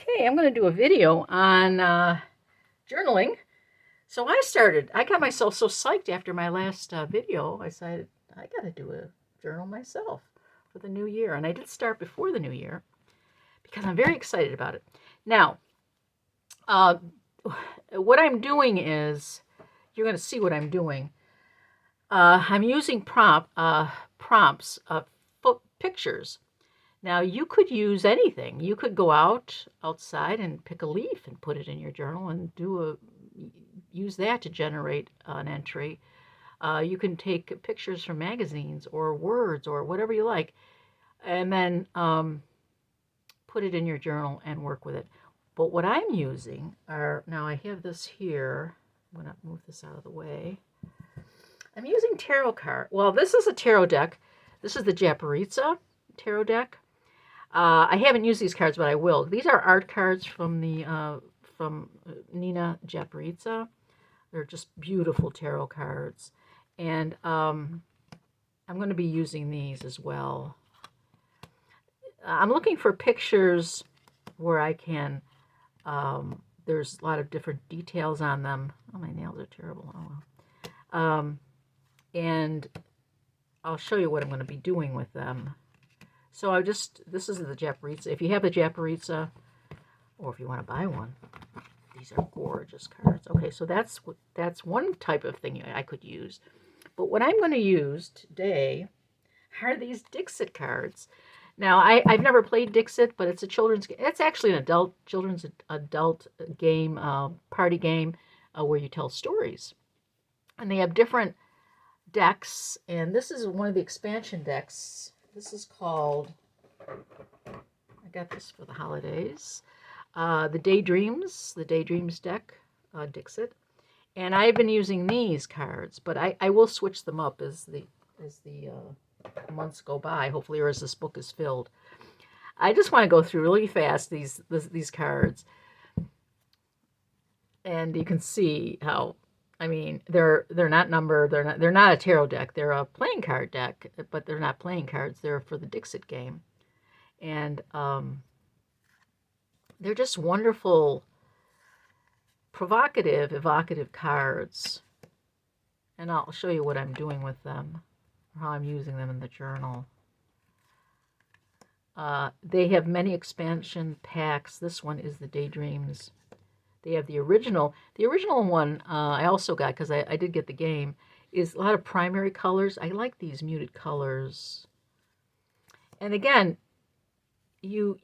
Okay, I'm going to do a video on journaling. So I got myself so psyched after my last video. I decided I got to do a journal myself for the new year. And I did start before the new year because I'm very excited about it. Now, uh, what I'm doing is, you're going to see what I'm doing. I'm using prompts, pictures. Now, you could use anything. You could go outside and pick a leaf and put it in your journal and use that to generate an entry. You can take pictures from magazines or words or whatever you like, and then put it in your journal and work with it. But what I'm using now I have this here. I'm going to move this out of the way. I'm using tarot card. Well, this is a tarot deck. This is the Japaritsa tarot deck. I haven't used these cards, but I will. These are art cards from Nina Japaritsa. They're just beautiful tarot cards. And I'm going to be using these as well. I'm looking for pictures where I can, there's a lot of different details on them. Oh, my nails are terrible. Oh, well. And I'll show you what I'm going to be doing with them. So this is the Japaritsa. If you have the Japaritsa, or if you want to buy one, these are gorgeous cards. Okay, so that's one type of thing I could use. But what I'm going to use today are these Dixit cards. Now, I've never played Dixit, but it's a children's game. It's actually an children's adult game, party game, where you tell stories. And they have different decks, and this is one of the expansion decks. This is called, I got this for the holidays, the Daydreams deck, Dixit. And I've been using these cards, but I will switch them up as the months go by, hopefully, or as this book is filled. I just want to go through really fast these cards. And you can see how, I mean, they're not numbered. They're not a tarot deck. They're a playing card deck, but they're not playing cards. They're for the Dixit game, and they're just wonderful, provocative, evocative cards. And I'll show you what I'm doing with them, or how I'm using them in the journal. They have many expansion packs. This one is the Daydreams. They have the original. The original one I also got, because I did get the game, is a lot of primary colors. I like these muted colors. And again, you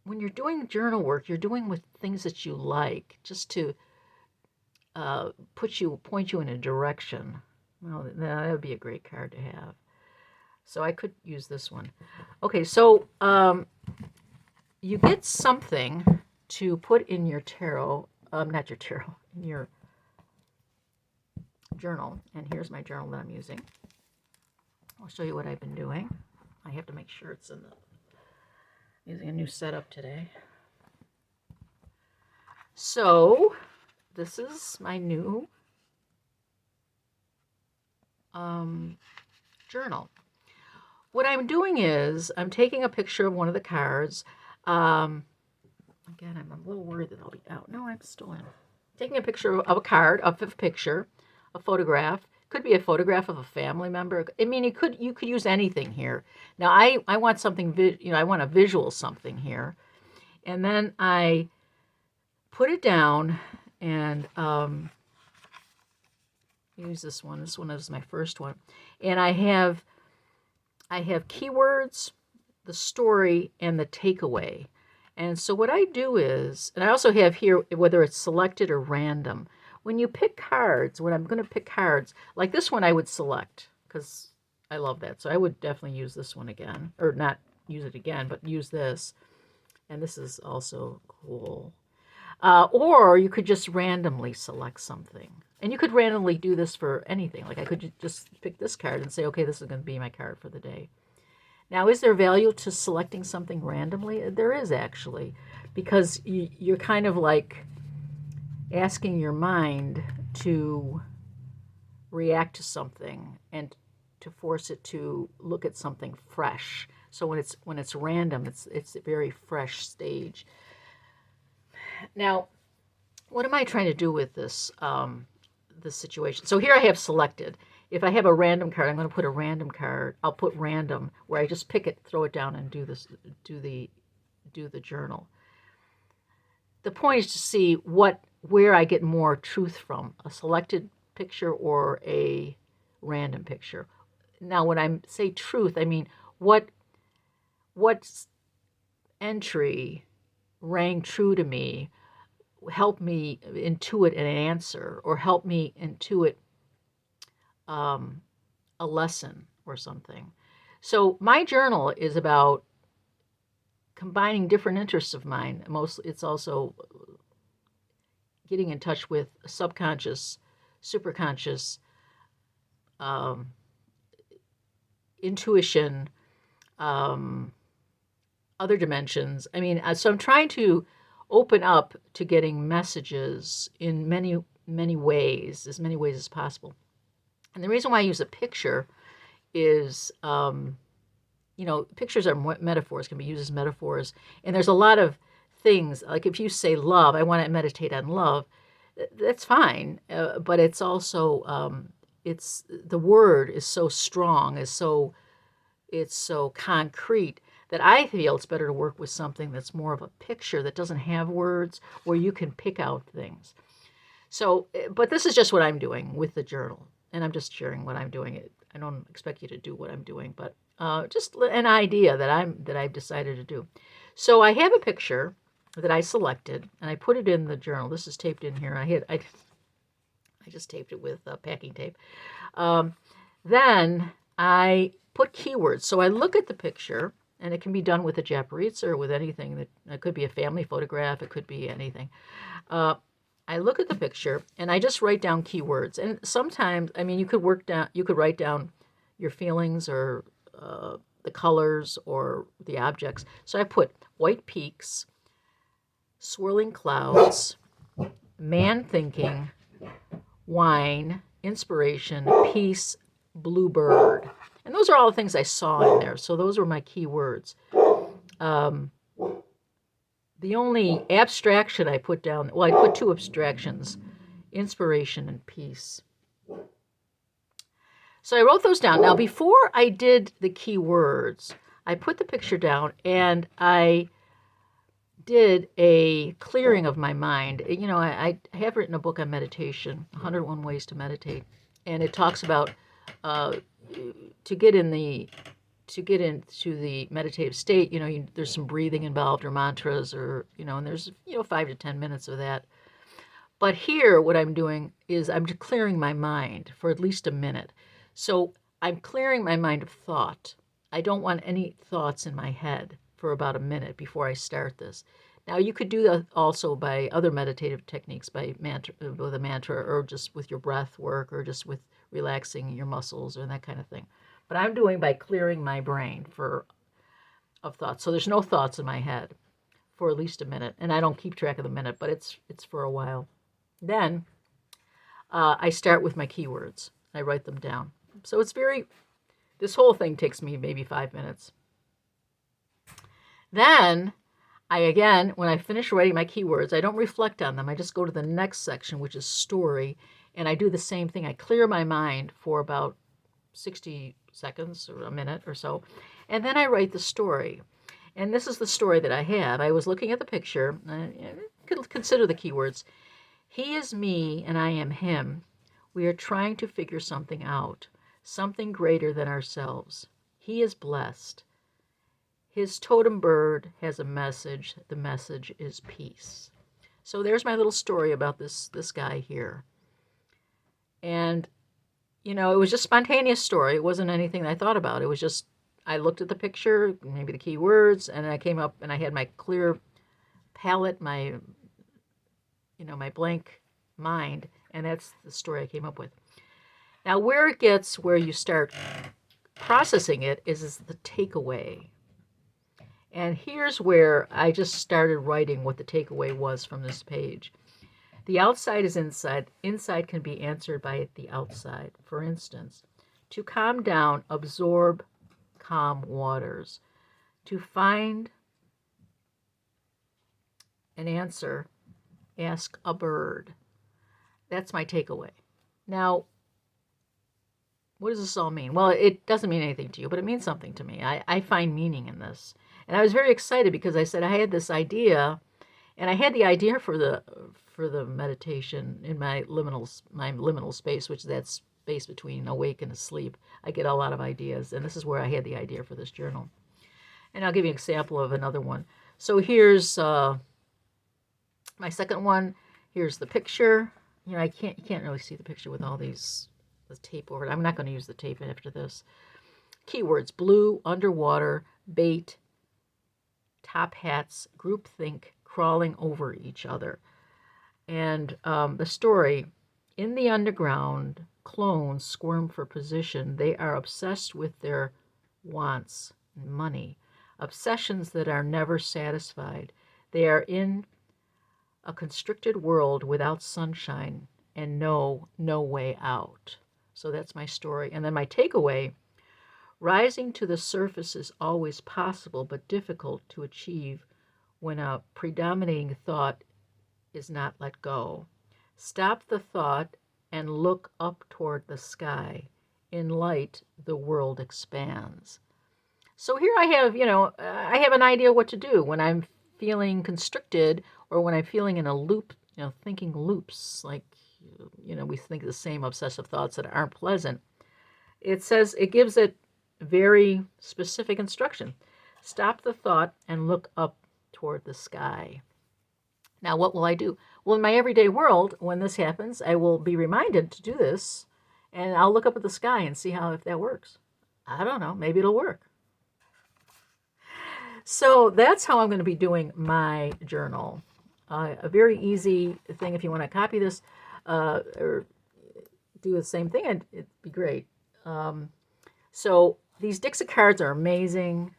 when you're doing journal work, you're doing with things that you like, just to point you in a direction. Well, that would be a great card to have. So I could use this one. Okay, so you get something to put in your tarot, not your tarot, in your journal. And here's my journal that I'm using. I'll show you what I've been doing. I have to make sure it's using a new setup today. So this is my new journal. What I'm doing is I'm taking a picture of one of the cards. Again, I'm a little worried that I'll be out. No, I'm still in. Taking a picture of a card, a picture, a photograph. Could be a photograph of a family member. I mean, you could use anything here. Now, I want something, I want a visual something here. And then I put it down and use this one. This one is my first one. And I have keywords, the story, and the takeaway. And so what I do is, and I also have here whether it's selected or random. When you pick cards, when I'm going to pick cards, like this one I would select, because I love that. So I would definitely use this one again, or not use it again, but use this. And this is also cool. Or you could just randomly select something. And you could randomly do this for anything. Like I could just pick this card and say, okay, this is going to be my card for the day. Now, is there value to selecting something randomly? There is, actually, because you're kind of like asking your mind to react to something and to force it to look at something fresh. So when it's random, it's a very fresh stage. Now, what am I trying to do with this situation? So here I have selected. If I have a random card, I'm going to put a random card. I'll put random, where I just pick it, throw it down, and do the journal. The point is to see where I get more truth from, a selected picture or a random picture. Now, when I say truth, I mean what entry rang true to me, help me intuit an answer, or help me intuit a lesson or something. So my journal is about combining different interests of mine. Mostly, it's also getting in touch with subconscious, superconscious, intuition, other dimensions. I mean, so I'm trying to open up to getting messages in many, many ways, as many ways as possible. And the reason why I use a picture is, pictures are metaphors, can be used as metaphors. And there's a lot of things, like if you say love, I want to meditate on love, that's fine. But it's also, the word is so strong, it's so concrete, that I feel it's better to work with something that's more of a picture that doesn't have words, where you can pick out things. So, but this is just what I'm doing with the journal, and I'm just sharing what I'm doing. I don't expect you to do what I'm doing, but just an idea that I've decided to do. So I have a picture that I selected, and I put it in the journal. This is taped in here. I just taped it with packing tape. Then I put keywords. So I look at the picture, and it can be done with a Japaritsa or with anything. It could be a family photograph. It could be anything. I look at the picture, and I just write down keywords. And sometimes, I mean, you could write down your feelings, or the colors, or the objects. So I put white peaks, swirling clouds, man thinking, wine, inspiration, peace, bluebird. And those are all the things I saw in there. So those were my key words. The only abstraction I put down, well, I put two abstractions, inspiration and peace. So I wrote those down. Now, before I did the key words, I put the picture down, and I did a clearing of my mind. I have written a book on meditation, 101 Ways to Meditate, and it talks about to get into the meditative state, there's some breathing involved, or mantras, or, and there's, 5 to 10 minutes of that. But here, what I'm doing is I'm clearing my mind for at least a minute. So I'm clearing my mind of thought. I don't want any thoughts in my head for about a minute before I start this. Now, you could do that also by other meditative techniques, with a mantra, or just with your breath work, or just with relaxing your muscles, or that kind of thing. But I'm doing by clearing my brain of thoughts. So there's no thoughts in my head for at least a minute. And I don't keep track of the minute, but it's for a while. Then I start with my keywords. I write them down. So this whole thing takes me maybe 5 minutes. Then when I finish writing my keywords, I don't reflect on them. I just go to the next section, which is story. And I do the same thing. I clear my mind for about 60 seconds or a minute or so. And then I write the story. And this is the story that I have. I was looking at the picture. Consider the keywords. He is me and I am him. We are trying to figure something out, something greater than ourselves. He is blessed. His totem bird has a message. The message is peace. So there's my little story about this guy here. And, it was just a spontaneous story. It wasn't anything that I thought about. It was just, I looked at the picture, maybe the key words, and I came up and I had my clear palette, my blank mind, and that's the story I came up with. Now, where you start processing it is the takeaway. And here's where I just started writing what the takeaway was from this page. The outside is inside. Inside can be answered by the outside. For instance, to calm down, absorb calm waters. To find an answer, ask a bird. That's my takeaway. Now, what does this all mean? Well, it doesn't mean anything to you, but it means something to me. I find meaning in this. And I was very excited because I said I had this idea, and I had the idea for the meditation in my liminal space, which is that space between awake and asleep. I get a lot of ideas, and this is where I had the idea for this journal. And I'll give you an example of another one. So here's my second one. Here's the picture. You know, you can't really see the picture with all the tape over it. I'm not going to use the tape after this. Keywords: blue, underwater, bait, top hats, groupthink, crawling over each other. And the story: in the underground, clones squirm for position. They are obsessed with their wants and money, obsessions that are never satisfied. They are in a constricted world without sunshine and no way out. So that's my story. And then my takeaway: rising to the surface is always possible, but difficult to achieve when a predominating thought is not let go. Stop the thought and look up toward the sky. In light, the world expands. So here I have, I have an idea what to do when I'm feeling constricted or when I'm feeling in a loop, thinking loops, like, we think the same obsessive thoughts that aren't pleasant. It gives it very specific instruction. Stop the thought and look up toward the sky. Now, what will I do? Well, in my everyday world, when this happens, I will be reminded to do this, and I'll look up at the sky and see if that works. I don't know. Maybe it'll work. So that's how I'm going to be doing my journal. A very easy thing. If you want to copy this or do the same thing, it'd be great. So these Dixit cards are amazing.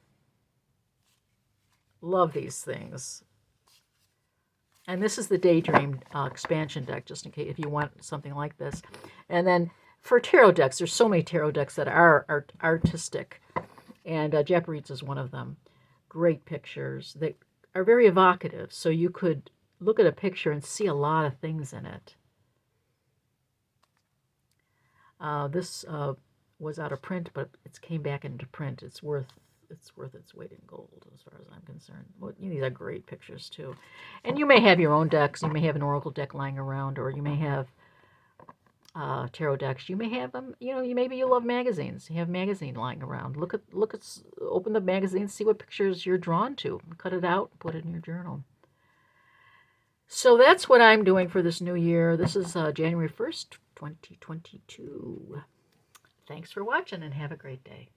Love these things. And this is the Daydream expansion deck, just in case if you want something like this. And then for tarot decks, there's so many tarot decks that are artistic. And Japarit's is one of them. Great pictures that are very evocative. So you could look at a picture and see a lot of things in it. This was out of print, but it came back into print. It's worth its weight in gold, as far as I'm concerned. Well, these are great pictures too. And you may have your own decks. You may have an oracle deck lying around, or you may have tarot decks. You may have them. Maybe you love magazines. You have a magazine lying around. Open the magazine, see what pictures you're drawn to, cut it out, put it in your journal. So that's what I'm doing for this new year. This is January 1st, 2022. Thanks for watching and have a great day.